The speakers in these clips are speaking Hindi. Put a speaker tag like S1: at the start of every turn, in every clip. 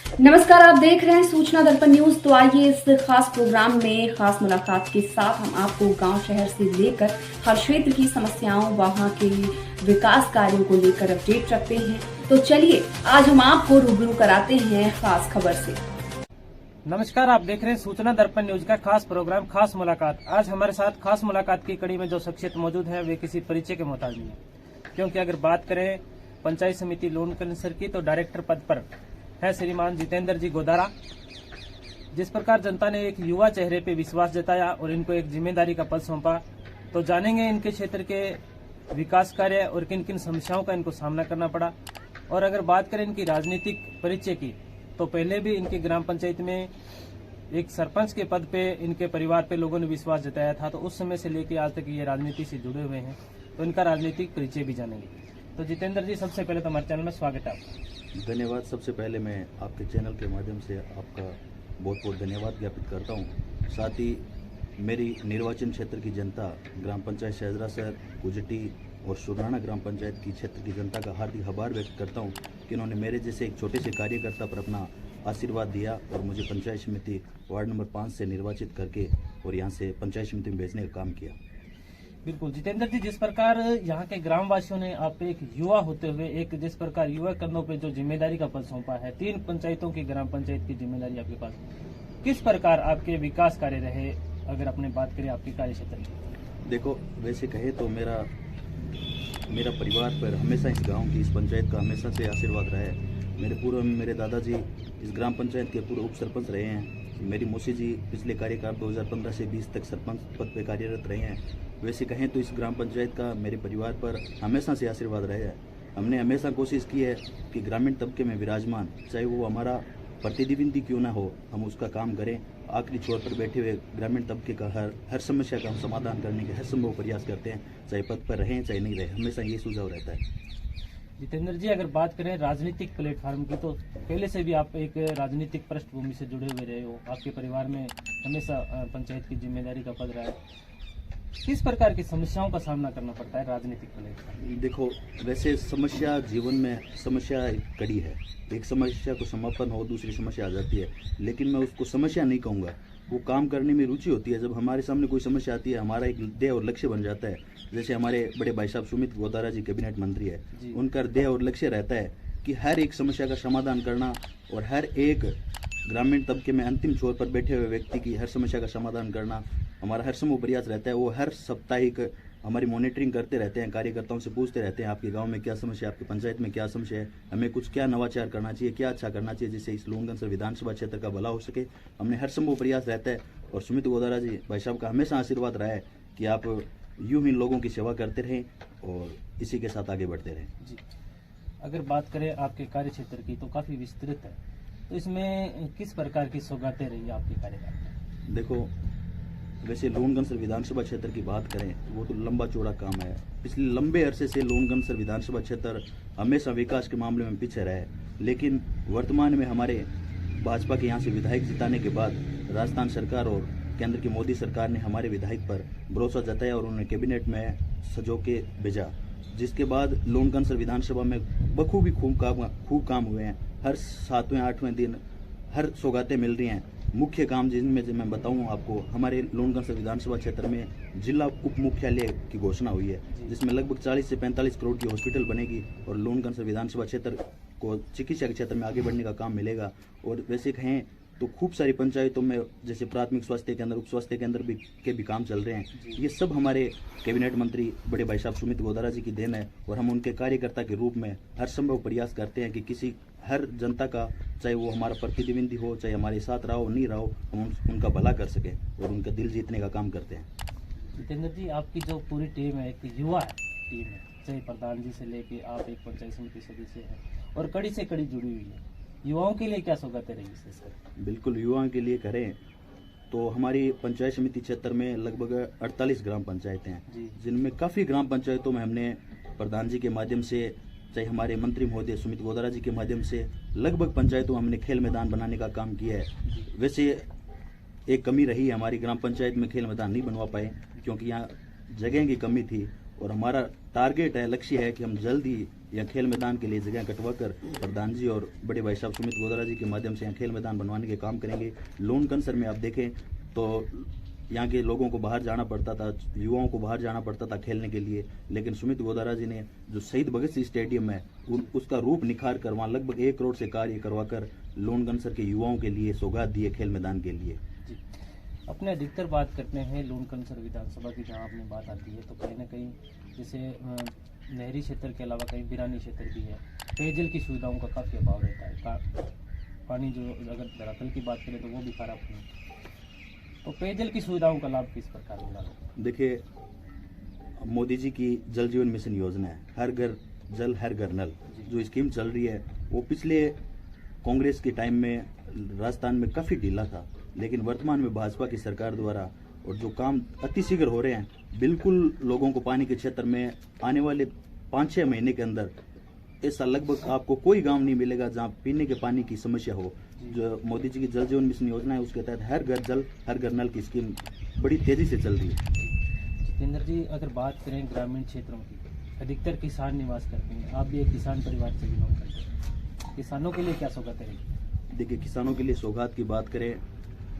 S1: नमस्कार, आप देख रहे हैं सूचना दर्पण न्यूज। तो आइए इस खास प्रोग्राम में खास मुलाकात के साथ हम आपको गांव शहर से लेकर हर क्षेत्र की समस्याओं, वहां के विकास कार्यों को लेकर अपडेट रखते हैं। तो चलिए आज हम आपको रूबरू कराते हैं खास खबर से।
S2: नमस्कार, आप देख रहे हैं सूचना दर्पण न्यूज का खास प्रोग्राम खास मुलाकात। आज हमारे साथ खास मुलाकात की कड़ी में जो शख्सियत मौजूद है वे किसी परिचय के मोहताज नहीं है, क्योंकि अगर बात करें पंचायत समिति लोन कैंसर की तो डायरेक्टर पद पर है श्रीमान जितेंद्र जी गोदारा। जिस प्रकार जनता ने एक युवा चेहरे पे विश्वास जताया और इनको एक जिम्मेदारी का पद सौंपा, तो जानेंगे इनके क्षेत्र के विकास कार्य और किन किन समस्याओं का इनको सामना करना पड़ा। और अगर बात करें इनकी राजनीतिक परिचय की, तो पहले भी इनकी ग्राम पंचायत में एक सरपंच के पद पे इनके परिवार पे लोगों ने विश्वास जताया था, तो उस समय से लेकर आज तक ये राजनीति से जुड़े हुए हैं। तो इनका राजनीतिक परिचय भी जानेंगे। तो जितेंद्र जी, सबसे पहले तो हमारे चैनल में स्वागत है आपका।
S3: धन्यवाद। सबसे पहले मैं आपके चैनल के माध्यम से आपका बहुत बहुत धन्यवाद ज्ञापित करता हूँ। साथ ही मेरी निर्वाचन क्षेत्र की जनता, ग्राम पंचायत शहजरासर, कुजटी और सुराना ग्राम पंचायत की क्षेत्र की जनता का हार्दिक आभार व्यक्त करता हूँ कि उन्होंने मेरे जैसे एक छोटे से कार्यकर्ता पर अपना आशीर्वाद दिया और मुझे पंचायत समिति वार्ड नंबर 5 से निर्वाचित करके और यहाँ से पंचायत समिति में भेजने का काम किया।
S2: बिल्कुल जितेंद्र जी, जिस प्रकार यहाँ के ग्रामवासियों ने आप पे एक युवा होते हुए एक जिस प्रकार युवा कंधों पे जो जिम्मेदारी का पद सौंपा है, 3 पंचायतों की ग्राम पंचायत की जिम्मेदारी आपके पास, किस प्रकार आपके विकास कार्य रहे? अगर अपने बात करें आपके कार्य क्षेत्र की।
S3: देखो, वैसे कहे तो मेरा परिवार पर हमेशा इस गांव की, इस पंचायत का हमेशा से आशीर्वाद रहा है। मेरे पूर्व में मेरे दादाजी इस ग्राम पंचायत के पूर्व उप सरपंच रहे हैं। मेरी मौसी जी पिछले कार्यकाल 2015 से 20 तक सरपंच पद पर कार्यरत रहे हैं। वैसे कहें तो इस ग्राम पंचायत का मेरे परिवार पर हमेशा से आशीर्वाद रहा है। हमने हमेशा कोशिश की है कि ग्रामीण तबके में विराजमान, चाहे वो हमारा प्रतिनिधि क्यों ना हो, हम उसका काम करें। आखिरी छोर पर बैठे हुए ग्रामीण तबके का हर समस्या का हम समाधान करने के हर संभव प्रयास करते हैं, चाहे पद पर रहें चाहे नहीं रहे। हमेशा ये सुझाव रहता है।
S2: जितेंद्र जी, अगर बात करें राजनीतिक प्लेटफॉर्म की, तो पहले से भी आप एक राजनीतिक पृष्ठभूमि से जुड़े हुए रहे हो। आपके परिवार में हमेशा पंचायत की जिम्मेदारी का पद रहा है। किस प्रकार की समस्याओं का सामना करना पड़ता है राजनीतिक प्लेटफॉर्म?
S3: देखो, वैसे समस्या जीवन में समस्या एक कड़ी है। एक समस्या को समापन हो, दूसरी समस्या आ जाती है, लेकिन मैं उसको समस्या नहीं कहूँगा। वो काम करने में रुचि होती है। जब हमारे सामने कोई समस्या आती है, हमारा एक ध्येय और लक्ष्य बन जाता है। जैसे हमारे बड़े भाई साहब सुमित गोदारा जी कैबिनेट मंत्री है, उनका ध्येय और लक्ष्य रहता है कि हर एक समस्या का समाधान करना और हर एक ग्रामीण तबके में अंतिम छोर पर बैठे हुए व्यक्ति की हर समस्या का समाधान करना हमारा हर संभव प्रयास रहता है। वो हर साप्ताहिक हमारी मॉनिटरिंग करते रहते हैं, कार्यकर्ताओं से पूछते रहते हैं आपके गांव में क्या समस्या है, आपकी पंचायत में क्या समस्या है, हमें कुछ क्या नवाचार करना चाहिए, क्या अच्छा करना चाहिए जिससे इस लोनगंज विधानसभा क्षेत्र का भला हो सके। हमने हर संभव प्रयास रहता है और सुमित गोदारा जी भाई साहब का हमेशा आशीर्वाद रहा है कि आप यूं ही लोगों की सेवा करते रहें और इसी के साथ आगे बढ़ते रहें।
S2: जी, अगर बात करें आपके कार्य क्षेत्र की तो काफी विस्तृत है, तो इसमें किस प्रकार की सौगातें रही आपके कार्यकाल में?
S3: देखो, वैसे लोनगंज विधानसभा क्षेत्र की बात करें वो तो लंबा चौड़ा काम है। पिछले लंबे अरसे से लोनगंज विधानसभा क्षेत्र हमेशा विकास के मामले में पीछे रहा है, लेकिन वर्तमान में हमारे भाजपा के यहाँ से विधायक जिताने के बाद राजस्थान सरकार और केंद्र की मोदी सरकार ने हमारे विधायक पर भरोसा जताया और उन्होंने कैबिनेट में सजो के भेजा, जिसके बाद लोनगंज विधानसभा में बखूबी खूब काम हुए हैं। हर 7वें 8वें दिन हर सौगातें मिल रही हैं। मुख्य काम जिनमें से मैं बताऊं आपको, हमारे लोनगंज विधानसभा क्षेत्र में जिला उप मुख्यालय की घोषणा हुई है, जिसमें लगभग 40 से 45 करोड़ की हॉस्पिटल बनेगी और लोनगंज विधानसभा क्षेत्र को चिकित्सा के क्षेत्र में आगे बढ़ने का काम मिलेगा। और वैसे कहें तो खूब सारी पंचायतों में जैसे प्राथमिक स्वास्थ्य केंद्र, उप स्वास्थ्य केंद्र के भी काम चल रहे हैं। ये सब हमारे कैबिनेट मंत्री बड़े भाई साहब सुमित गोदारा जी की देन है और हम उनके कार्यकर्ता के रूप में हर संभव प्रयास करते हैं कि हर जनता का, चाहे वो हमारा प्रतिनिधि हो, चाहे हमारे साथ रहा हो नहीं रहा हो, हम उनका भला कर सके और उनका दिल जीतने का काम करते हैं।
S2: जितेंद्र जी, आपकी जो पूरी टीम है, एक युवा है टीम है, चाहे प्रधान जी से लेके आप एक पंचायत समिति सदस्य हैं और कड़ी से कड़ी जुड़ी हुई है, युवाओं के लिए क्या सौगातें रही इससे?
S3: बिल्कुल, युवाओं के लिए करें तो हमारी पंचायत समिति क्षेत्र में लगभग 48 ग्राम पंचायतें हैं, जिनमें काफ़ी ग्राम पंचायतों में हमने प्रधान जी के माध्यम से, चाहे हमारे मंत्री महोदय सुमित गोदारा जी के माध्यम से, लगभग पंचायतों में हमने खेल मैदान बनाने का काम किया है। वैसे एक कमी रही, हमारी ग्राम पंचायत में खेल मैदान नहीं बनवा पाए क्योंकि यहाँ जगह की कमी थी और हमारा टारगेट है, लक्ष्य है कि हम जल्द ही यहाँ खेल मैदान के लिए जगह कटवाकर प्रधान जी और बड़े भाई साहब सुमित गोदारा जी के माध्यम से यहाँ खेल मैदान बनवाने के काम करेंगे। लोन कंसर में आप देखें तो यहाँ के लोगों को बाहर जाना पड़ता था, युवाओं को बाहर जाना पड़ता था खेलने के लिए, लेकिन सुमित गोदारा जी ने जो शहीद भगत सिंह स्टेडियम है उसका रूप निखार कर वहाँ लगभग 1 करोड़ से कार्य करवाकर लोन कंसर के युवाओं के लिए सौगात दिए खेल मैदान के लिए।
S2: अपने अधिकतर बात करते हैं लोन कंसर विधानसभा की, जहाँ अपनी बात आती है तो कहीं ना कहीं जैसे नहरी क्षेत्र के अलावा कहीं बिरानी क्षेत्र भी है, पेयजल की सुविधाओं का काफ़ी अभाव रहता है। पानी जो अगर धरातल की बात करें तो वो भी खराब नहीं, तो पेयजल की सुविधाओं का लाभ किस प्रकार मिला? देखिए,
S3: मोदी जी की जल जीवन मिशन योजना है, हर घर जल हर घर नल जो स्कीम चल रही है वो पिछले कांग्रेस के टाइम में राजस्थान में काफ़ी ढीला था, लेकिन वर्तमान में भाजपा की सरकार द्वारा और जो काम अतिशीघ्र हो रहे हैं, बिल्कुल लोगों को पानी के क्षेत्र में आने वाले 5-6 महीने के अंदर ऐसा लगभग आपको कोई गांव नहीं मिलेगा जहां पीने के पानी की समस्या हो। जो मोदी जी की जल जीवन मिशन योजना है उसके तहत हर घर जल हर घर नल की स्कीम बड़ी तेजी से चल रही है।
S2: जितेंद्र जी, अगर बात करें ग्रामीण क्षेत्रों की, अधिकतर किसान निवास करते हैं, आप भी एक किसान परिवार से बिलोंग करते हैं, किसानों के लिए क्या सौगात है?
S3: देखिए, किसानों के लिए सौगात की बात करें,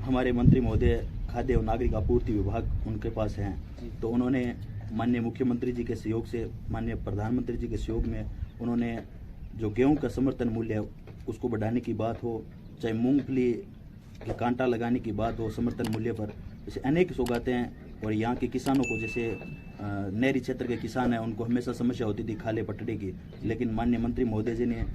S3: हमारे मंत्री महोदय खाद्य और नागरिक आपूर्ति विभाग उनके पास हैं, तो उन्होंने माननीय मुख्यमंत्री जी के सहयोग से, माननीय प्रधानमंत्री जी के सहयोग में उन्होंने जो गेहूं का समर्थन मूल्य है उसको बढ़ाने की बात हो, चाहे मूंगफली के कांटा लगाने की बात हो समर्थन मूल्य पर, ऐसे अनेक सौगातें हैं। और यहाँ के किसानों को, जैसे नहरी क्षेत्र के किसान हैं, उनको हमेशा समस्या होती थी खाले पटड़े की, लेकिन माननीय मंत्री महोदय जी ने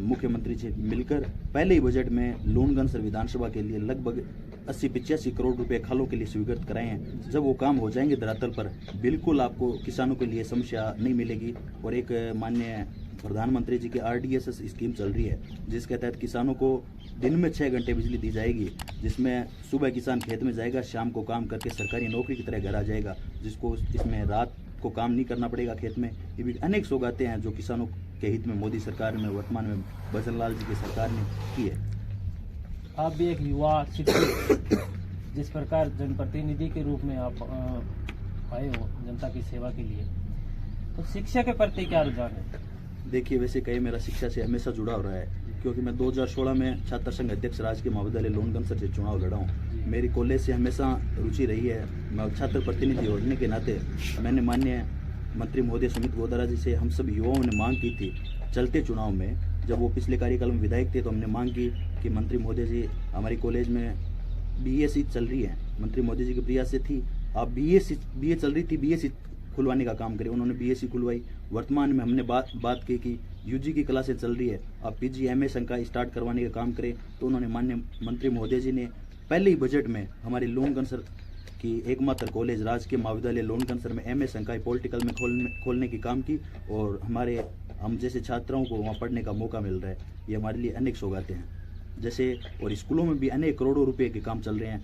S3: मुख्यमंत्री से मिलकर पहले ही बजट में लोनगंज विधानसभा के लिए लगभग 80-85 करोड़ रुपए खालों के लिए स्वीकृत कराए हैं। जब वो काम हो जाएंगे धरातल पर, बिल्कुल आपको किसानों के लिए समस्या नहीं मिलेगी। और एक माननीय प्रधानमंत्री जी की RDSS स्कीम चल रही है, जिसके तहत किसानों को दिन में 6 घंटे बिजली दी जाएगी, जिसमें सुबह किसान खेत में जाएगा, शाम को काम करके सरकारी नौकरी की तरह घर आ जाएगा, जिसको इसमें रात को काम नहीं करना पड़ेगा खेत में। ये भी अनेक सौगातें हैं जो किसानों के हित में मोदी सरकार में, वर्तमान में भजन लाल जी की सरकार ने की है।
S2: आप भी एक युवा शिक्षक, जिस प्रकार जनप्रतिनिधि के रूप में आप आए हो जनता की सेवा के लिए, तो शिक्षा के प्रति क्या रुझान है?
S3: देखिए, वैसे कहीं मेरा शिक्षा से हमेशा जुड़ा हो रहा है, क्योंकि मैं 2016 में छात्र संघ अध्यक्ष राजकीय महाविद्यालय लोनगंज से चुनाव लड़ा हूँ। मेरी कॉलेज से हमेशा रुचि रही है। मैं छात्र प्रतिनिधि होने के नाते मैंने माननीय मंत्री महोदय सुमित गोदारा जी से हम सब युवाओं ने मांग की थी चलते चुनाव में, जब वो पिछले कार्यकाल में विधायक थे, तो हमने मांग की कि मंत्री महोदय जी, हमारी कॉलेज में BSc चल रही है, मंत्री महोदय जी की प्रयास से थी, आप BA चल रही थी, BSc खुलवाने का काम करें। उन्होंने BSc खुलवाई। वर्तमान में हमने बात की कि UG की क्लासें चल रही है, आप PG MA संकाय स्टार्ट करवाने का काम करें। तो उन्होंने माननीय मंत्री महोदय जी ने पहले ही बजट में हमारे लोनगंज की एकमात्र कॉलेज राजकीय महाविद्यालय लोनगंज में MA संकाय पॉलिटिकल में खोलने की काम की, और हम जैसे छात्राओं को वहाँ पढ़ने का मौका मिल रहा है। ये हमारे लिए अनेक सौगातें हैं। जैसे और स्कूलों में भी अनेक करोड़ों रुपए के काम चल रहे हैं।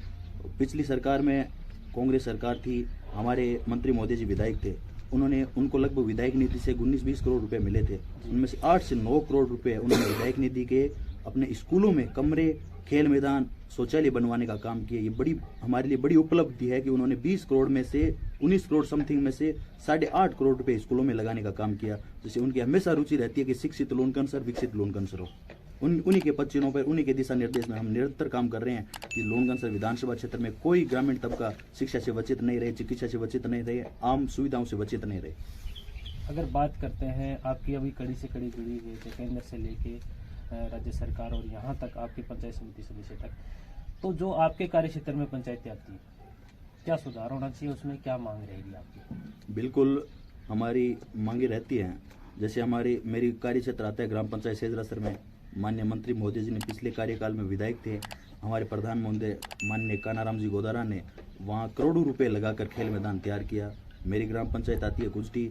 S3: पिछली सरकार में कांग्रेस सरकार थी, हमारे मंत्री महोदय जी विधायक थे, उनको लगभग विधायक निधि से 19-20 करोड़ रुपए मिले थे। उनमें से 8 से 9 करोड़ रुपए उन्होंने विधायक निधि के अपने स्कूलों में कमरे, खेल मैदान, शौचालय बनवाने का काम किया। ये हमारे लिए बड़ी उपलब्धि है कि उन्होंने 20 करोड़ में से 19 करोड़ समथिंग में से 8.5 करोड़ रुपए स्कूलों में लगाने का काम किया। जैसे उनकी हमेशा रुचि रहती है कि शिक्षित लोनकंसर, विकसित लोनकंसर हो। उन्हीं के पच्चीनों पर, उन्हीं के दिशा निर्देश में हम निरंतर काम कर रहे हैं कि लोनगंज विधानसभा क्षेत्र में कोई ग्रामीण तबका शिक्षा से वंचित नहीं रहे, चिकित्सा से वंचित नहीं रहे, आम सुविधाओं से वंचित नहीं रहे।
S2: अगर बात करते हैं, आपकी अभी कड़ी से कड़ी जुड़ी हुई है केंद्र से लेके राज्य सरकार और यहाँ तक आपकी पंचायत समिति सदस्य तक, तो जो आपके कार्य क्षेत्र में पंचायतें आती है, क्या सुधार होना चाहिए, उसमें क्या मांग रहेगी आपकी?
S3: बिल्कुल हमारी मांगे रहती हैं। जैसे मेरी कार्य क्षेत्र आता है ग्राम पंचायत सेजरासर में। माननीय मंत्री महोदय जी ने पिछले कार्यकाल में विधायक थे, हमारे प्रधान महोदय माननीय कानाराम जी गोदारा ने वहाँ करोड़ों रुपए लगाकर खेल मैदान तैयार किया। मेरी ग्राम पंचायत आती है कुजटी,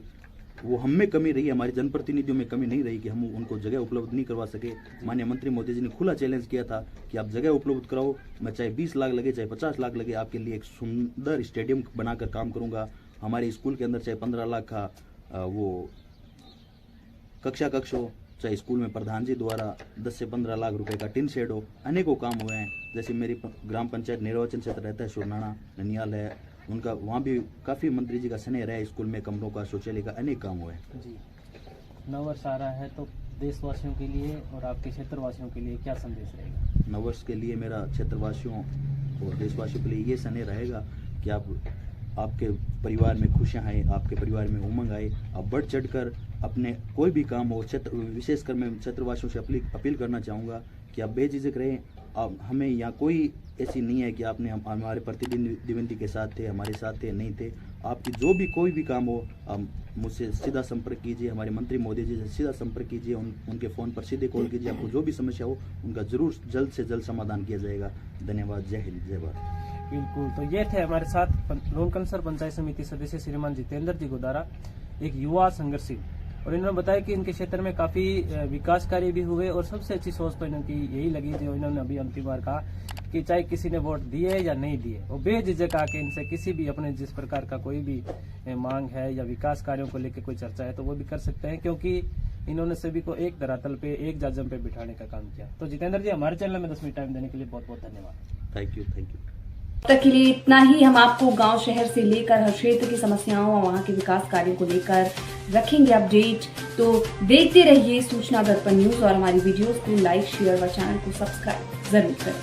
S3: वो हम में कमी रही, हमारे जनप्रतिनिधियों में कमी नहीं रही कि हम उनको जगह उपलब्ध नहीं करवा सके। माननीय मंत्री महोदय जी ने खुला चैलेंज किया था कि आप जगह उपलब्ध कराओ, मैं चाहे 20 लाख लगे, चाहे 50 लाख लगे, आपके लिए एक सुंदर स्टेडियम बनाकर काम करूँगा। हमारे स्कूल के अंदर चाहे 15 लाख का वो कक्ष हो, चाहे स्कूल में प्रधान जी द्वारा 10 से 15 लाख रुपए का टिन शेड हो, अनेकों काम हुए हैं। जैसे मेरी ग्राम पंचायत निर्वाचन क्षेत्र रहता है सुरनाना ननियाल है, उनका वहाँ भी काफ़ी मंत्री जी का स्नेह रहा है। स्कूल में कमरों का, शौचालय का अनेक काम हुए हैं।
S2: जी, नववर्ष आ रहा है तो देशवासियों के लिए और आपके क्षेत्रवासियों के लिए क्या संदेश रहेगा?
S3: नववर्ष के लिए मेरा क्षेत्रवासियों और देशवासियों के लिए ये स्नेह रहेगा कि आपके परिवार में खुशियाँ आए, आपके परिवार में उमंग आए, आप बढ़ चढ़कर अपने कोई भी काम हो, विशेषकर मैं क्षेत्रवासियों से अपील करना चाहूँगा कि आप बेझिझक रहें। आप हमें यहाँ कोई ऐसी नहीं है कि आपने हमारे प्रतिद्वंदी के साथ थे, हमारे साथ थे, नहीं थे। आपकी जो भी कोई भी काम हो, आप मुझसे सीधा संपर्क कीजिए, हमारे मंत्री महोदय जी से सीधा संपर्क कीजिए, उनके फ़ोन पर सीधे कॉल कीजिए। आपको जो भी समस्या हो उनका जरूर जल्द से जल्द समाधान किया जाएगा। धन्यवाद। जय हिंद, जय भारत।
S2: बिल्कुल, तो ये थे हमारे साथ लोनकनसर पंचायत समिति सदस्य श्रीमान जितेंद्र जी गोदारा, एक युवा संघर्षी, और इन्होंने बताया कि इनके क्षेत्र में काफी विकास कार्य भी हुए और सबसे अच्छी सोच तो इनकी यही लगी जो इन्होंने अभी अंतिम बार कहा कि चाहे किसी ने वोट दिए या नहीं दिए, वो बेझिझक आके इनसे किसी भी अपने जिस प्रकार का कोई भी मांग है या विकास कार्यों को लेकर कोई चर्चा है तो वो भी कर सकते हैं, क्योंकि इन्होंने सभी को एक धरातल पे, एक जाजम पे बिठाने का काम किया। तो जितेंद्र जी, हमारे चैनल में 10 मिनट टाइम देने के लिए बहुत बहुत धन्यवाद।
S3: Thank you.
S1: अब तक के लिए इतना ही। हम आपको गांव शहर से लेकर हर क्षेत्र की समस्याओं और वहां के विकास कार्यों को लेकर रखेंगे अपडेट। तो देखते रहिए सूचना दर्पण न्यूज और हमारी वीडियोस को लाइक, शेयर व चैनल को सब्सक्राइब जरूर करें।